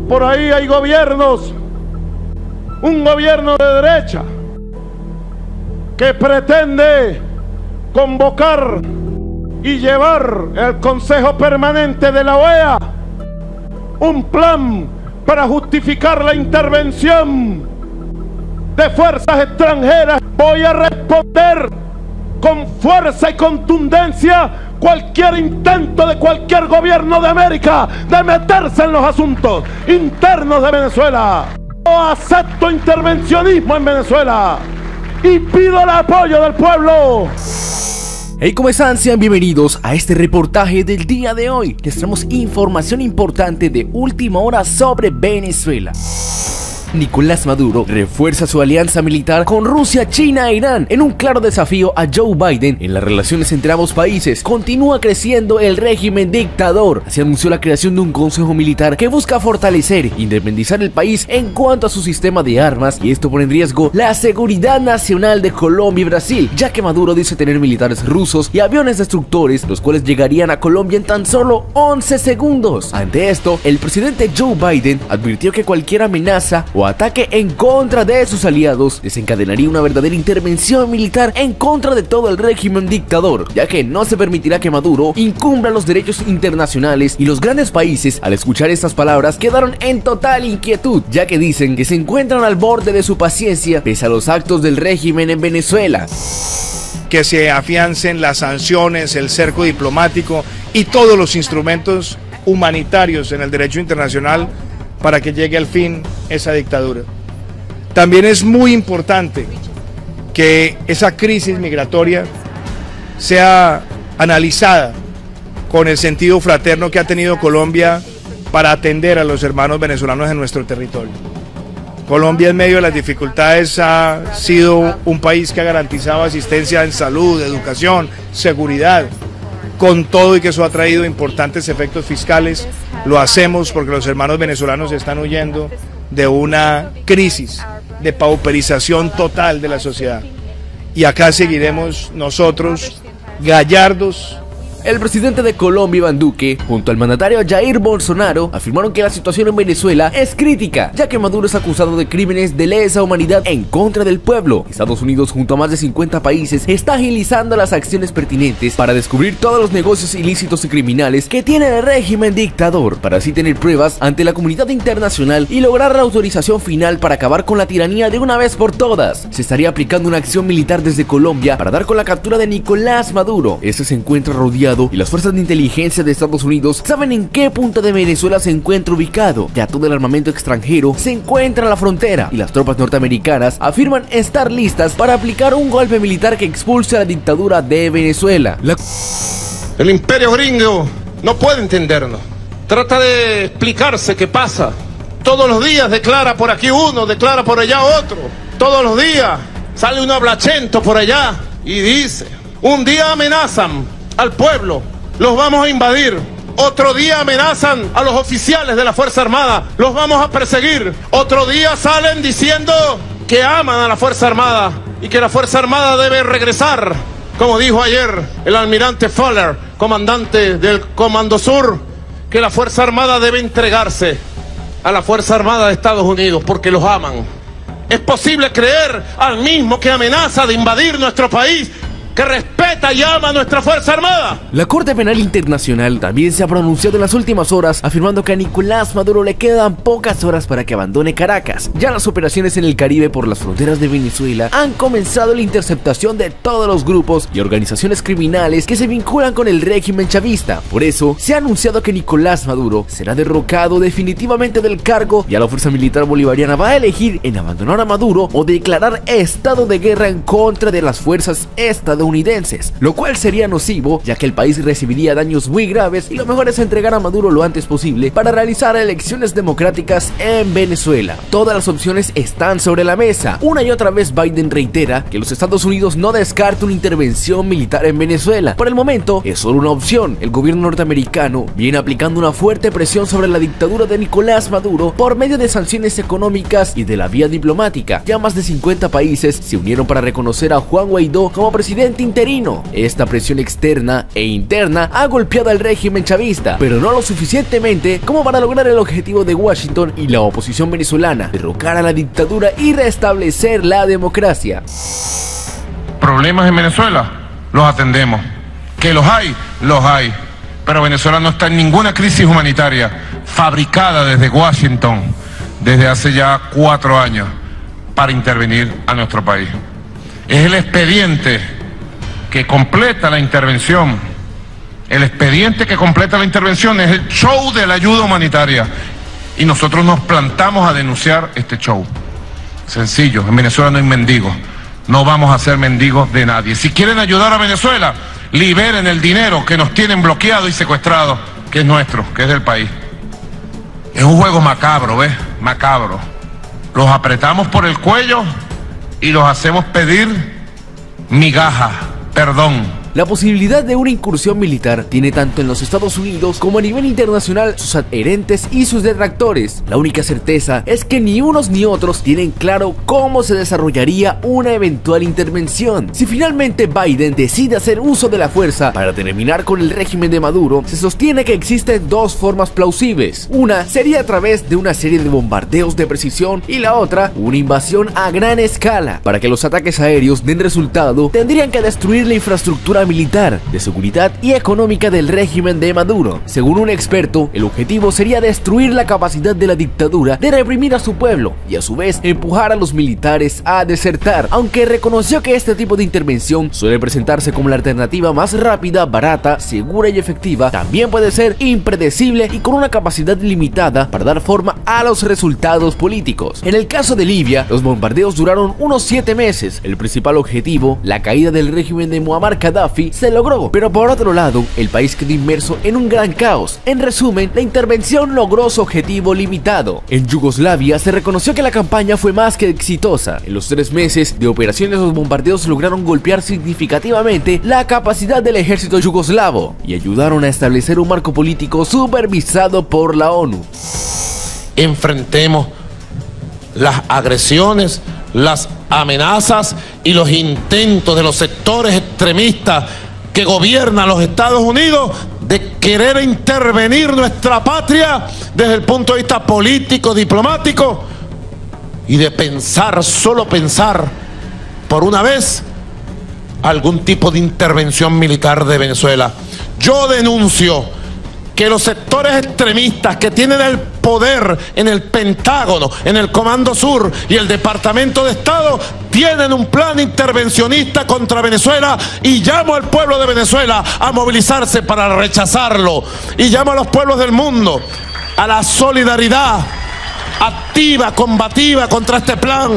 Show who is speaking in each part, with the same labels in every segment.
Speaker 1: Por ahí hay gobiernos, un gobierno de derecha que pretende convocar y llevar al Consejo Permanente de la OEA un plan para justificar la intervención de fuerzas extranjeras. Voy a responder con fuerza y contundencia cualquier intento de cualquier gobierno de América de meterse en los asuntos internos de Venezuela. No acepto intervencionismo en Venezuela y pido el apoyo del pueblo.
Speaker 2: Hey, ¿cómo están? Sean bienvenidos a este reportaje del día de hoy. Les traemos información importante de última hora sobre Venezuela. Nicolás Maduro refuerza su alianza militar con Rusia, China e Irán en un claro desafío a Joe Biden en las relaciones entre ambos países. Continúa creciendo el régimen dictador. Se anunció la creación de un consejo militar que busca fortalecer e independizar el país en cuanto a su sistema de armas, y esto pone en riesgo la seguridad nacional de Colombia y Brasil, ya que Maduro dice tener militares rusos y aviones destructores, los cuales llegarían a Colombia en tan solo 11 segundos. Ante esto, el presidente Joe Biden advirtió que cualquier amenaza o ataque en contra de sus aliados desencadenaría una verdadera intervención militar en contra de todo el régimen dictador, ya que no se permitirá que Maduro incumpla los derechos internacionales. Y los grandes países, al escuchar estas palabras, quedaron en total inquietud, ya que dicen que se encuentran al borde de su paciencia pese a los actos del régimen en Venezuela.
Speaker 3: Que se afiancen las sanciones, el cerco diplomático y todos los instrumentos humanitarios en el derecho internacional para que llegue al fin esa dictadura. También es muy importante que esa crisis migratoria sea analizada con el sentido fraterno que ha tenido Colombia para atender a los hermanos venezolanos en nuestro territorio. Colombia, en medio de las dificultades, ha sido un país que ha garantizado asistencia en salud, educación, seguridad. Con todo y que eso ha traído importantes efectos fiscales, lo hacemos porque los hermanos venezolanos están huyendo de una crisis de pauperización total de la sociedad. Y acá seguiremos nosotros, gallardos.
Speaker 2: El presidente de Colombia, Iván Duque, junto al mandatario Jair Bolsonaro, afirmaron que la situación en Venezuela es crítica, ya que Maduro es acusado de crímenes de lesa humanidad en contra del pueblo. Estados Unidos, junto a más de 50 países, está agilizando las acciones pertinentes para descubrir todos los negocios ilícitos y criminales que tiene el régimen dictador, para así tener pruebas ante la comunidad internacional y lograr la autorización final para acabar con la tiranía de una vez por todas. Se estaría aplicando una acción militar desde Colombia para dar con la captura de Nicolás Maduro. Este se encuentra rodeado y las fuerzas de inteligencia de Estados Unidos saben en qué punto de Venezuela se encuentra ubicado. Ya todo el armamento extranjero se encuentra en la frontera y las tropas norteamericanas afirman estar listas para aplicar un golpe militar que expulse a la dictadura de Venezuela.
Speaker 4: El imperio gringo no puede entendernos. Trata de explicarse qué pasa. Todos los días declara por aquí uno, declara por allá otro. Todos los días sale un hablachento por allá y dice: un día amenazan al pueblo, los vamos a invadir. Otro día amenazan a los oficiales de la Fuerza Armada, los vamos a perseguir. Otro día salen diciendo que aman a la Fuerza Armada y que la Fuerza Armada debe regresar, como dijo ayer el almirante Fuller, comandante del Comando Sur, que la Fuerza Armada debe entregarse a la Fuerza Armada de Estados Unidos porque los aman. ¿Es posible creer al mismo que amenaza de invadir nuestro país, que respeta y ama a nuestra Fuerza Armada?
Speaker 2: La Corte Penal Internacional también se ha pronunciado en las últimas horas, afirmando que a Nicolás Maduro le quedan pocas horas para que abandone Caracas. Ya las operaciones en el Caribe por las fronteras de Venezuela han comenzado la interceptación de todos los grupos y organizaciones criminales que se vinculan con el régimen chavista. Por eso, se ha anunciado que Nicolás Maduro será derrocado definitivamente del cargo, y a la fuerza militar bolivariana va a elegir en abandonar a Maduro o declarar estado de guerra en contra de las fuerzas estadounidenses, lo cual sería nocivo, ya que el país recibiría daños muy graves, y lo mejor es entregar a Maduro lo antes posible para realizar elecciones democráticas en Venezuela. Todas las opciones están sobre la mesa. Una y otra vez Biden reitera que los Estados Unidos no descartan una intervención militar en Venezuela. Por el momento es solo una opción. El gobierno norteamericano viene aplicando una fuerte presión sobre la dictadura de Nicolás Maduro por medio de sanciones económicas y de la vía diplomática. Ya más de 50 países se unieron para reconocer a Juan Guaidó como presidente presidente interino. Esta presión externa e interna ha golpeado al régimen chavista, pero no lo suficientemente como para lograr el objetivo de Washington y la oposición venezolana: derrocar a la dictadura y restablecer la democracia.
Speaker 4: Problemas en Venezuela, los atendemos. Que los hay, pero Venezuela no está en ninguna crisis humanitaria fabricada desde Washington desde hace ya 4 años para intervenir a nuestro país. Es el expediente que completa la intervención. El expediente que completa la intervención es el show de la ayuda humanitaria, y nosotros nos plantamos a denunciar este show. Sencillo, en Venezuela no hay mendigos, no vamos a ser mendigos de nadie. Si quieren ayudar a Venezuela, liberen el dinero que nos tienen bloqueado y secuestrado, que es nuestro, que es del país. Es un juego macabro, ¿ves? Macabro. Los apretamos por el cuello y los hacemos pedir migaja, perdón.
Speaker 2: La posibilidad de una incursión militar tiene tanto en los Estados Unidos como a nivel internacional sus adherentes y sus detractores. La única certeza es que ni unos ni otros tienen claro cómo se desarrollaría una eventual intervención. Si finalmente Biden decide hacer uso de la fuerza para terminar con el régimen de Maduro, se sostiene que existen dos formas plausibles. Una sería a través de una serie de bombardeos de precisión y la otra, una invasión a gran escala. Para que los ataques aéreos den resultado, tendrían que destruir la infraestructura militar, de seguridad y económica del régimen de Maduro. Según un experto, el objetivo sería destruir la capacidad de la dictadura de reprimir a su pueblo y a su vez empujar a los militares a desertar, aunque reconoció que este tipo de intervención suele presentarse como la alternativa más rápida, barata, segura y efectiva. También puede ser impredecible y con una capacidad limitada para dar forma a los resultados políticos. En el caso de Libia, los bombardeos duraron unos 7 meses. El principal objetivo, la caída del régimen de Muammar Gaddafi, se logró, pero por otro lado, el país quedó inmerso en un gran caos. En resumen, la intervención logró su objetivo limitado. En Yugoslavia se reconoció que la campaña fue más que exitosa. En los 3 meses de operaciones, los bombardeos lograron golpear significativamente la capacidad del ejército yugoslavo y ayudaron a establecer un marco político supervisado por la ONU.
Speaker 4: Enfrentemos las agresiones, las amenazas y los intentos de los sectores extremistas que gobiernan los Estados Unidos de querer intervenir nuestra patria desde el punto de vista político, diplomático, y de pensar, solo pensar por una vez, algún tipo de intervención militar de Venezuela. Yo denuncio que los sectores extremistas que tienen el poder en el Pentágono, en el Comando Sur y el Departamento de Estado tienen un plan intervencionista contra Venezuela, y llamo al pueblo de Venezuela a movilizarse para rechazarlo, y llamo a los pueblos del mundo a la solidaridad activa, combativa contra este plan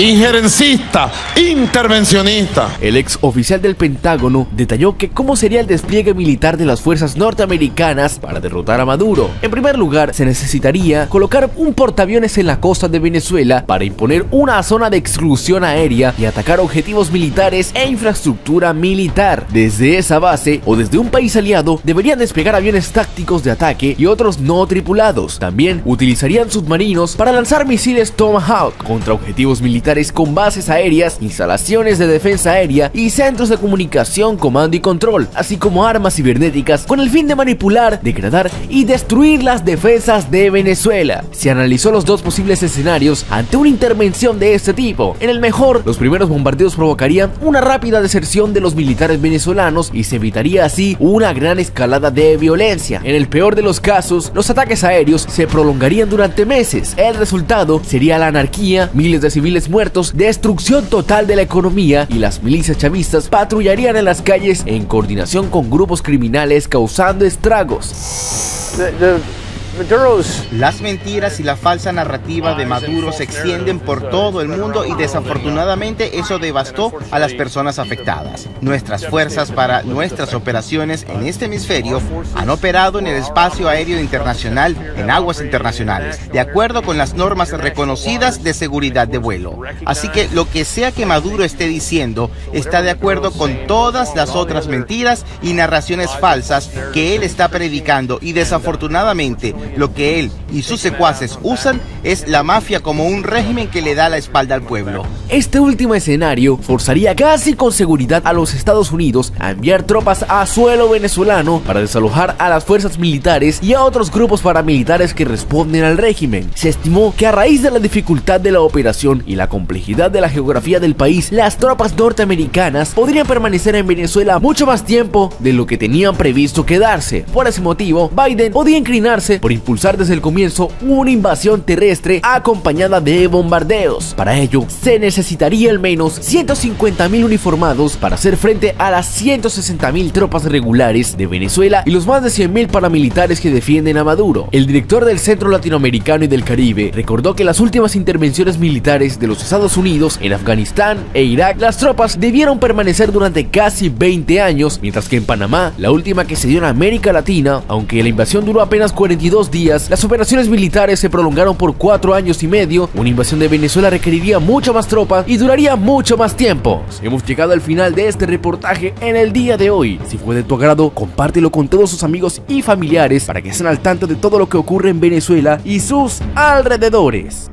Speaker 4: injerencista, intervencionista.
Speaker 2: El ex oficial del Pentágono detalló que cómo sería el despliegue militar de las fuerzas norteamericanas para derrotar a Maduro. En primer lugar, se necesitaría colocar un portaaviones en la costa de Venezuela para imponer una zona de exclusión aérea y atacar objetivos militares e infraestructura militar. Desde esa base o desde un país aliado deberían despegar aviones tácticos de ataque y otros no tripulados. También utilizarían submarinos para lanzar misiles Tomahawk contra objetivos militares con bases aéreas, instalaciones de defensa aérea y centros de comunicación, comando y control, así como armas cibernéticas con el fin de manipular, degradar y destruir las defensas de Venezuela. Se analizó los dos posibles escenarios ante una intervención de este tipo. En el mejor, los primeros bombardeos provocarían una rápida deserción de los militares venezolanos y se evitaría así una gran escalada de violencia. En el peor de los casos, los ataques aéreos se prolongarían durante meses. El resultado sería la anarquía, miles de civiles muertos, destrucción total de la economía, y las milicias chavistas patrullarían en las calles en coordinación con grupos criminales causando estragos.
Speaker 5: Las mentiras y la falsa narrativa de Maduro se extienden por todo el mundo y desafortunadamente eso devastó a las personas afectadas. Nuestras fuerzas para nuestras operaciones en este hemisferio han operado en el espacio aéreo internacional en aguas internacionales, de acuerdo con las normas reconocidas de seguridad de vuelo. Así que lo que sea que Maduro esté diciendo está de acuerdo con todas las otras mentiras y narraciones falsas que él está predicando, y desafortunadamente Lo que él y sus secuaces usan es la mafia como un régimen que le da la espalda al pueblo.
Speaker 2: Este último escenario forzaría casi con seguridad a los Estados Unidos a enviar tropas a suelo venezolano para desalojar a las fuerzas militares y a otros grupos paramilitares que responden al régimen. Se estimó que a raíz de la dificultad de la operación y la complejidad de la geografía del país, las tropas norteamericanas podrían permanecer en Venezuela mucho más tiempo de lo que tenían previsto quedarse. Por ese motivo, Biden podía inclinarse por impulsar desde el comienzo una invasión terrestre acompañada de bombardeos. Para ello, se necesitaría al menos 150.000 uniformados para hacer frente a las 160.000 tropas regulares de Venezuela y los más de 100.000 paramilitares que defienden a Maduro. El director del Centro Latinoamericano y del Caribe recordó que en las últimas intervenciones militares de los Estados Unidos en Afganistán e Irak, las tropas debieron permanecer durante casi 20 años, mientras que en Panamá, la última que se dio en América Latina, aunque la invasión duró apenas 42 días, las operaciones militares se prolongaron por 4 años y medio. Una invasión de Venezuela requeriría mucho más tropas y duraría mucho más tiempo. Hemos llegado al final de este reportaje en el día de hoy. Si fue de tu agrado, compártelo con todos sus amigos y familiares para que estén al tanto de todo lo que ocurre en Venezuela y sus alrededores.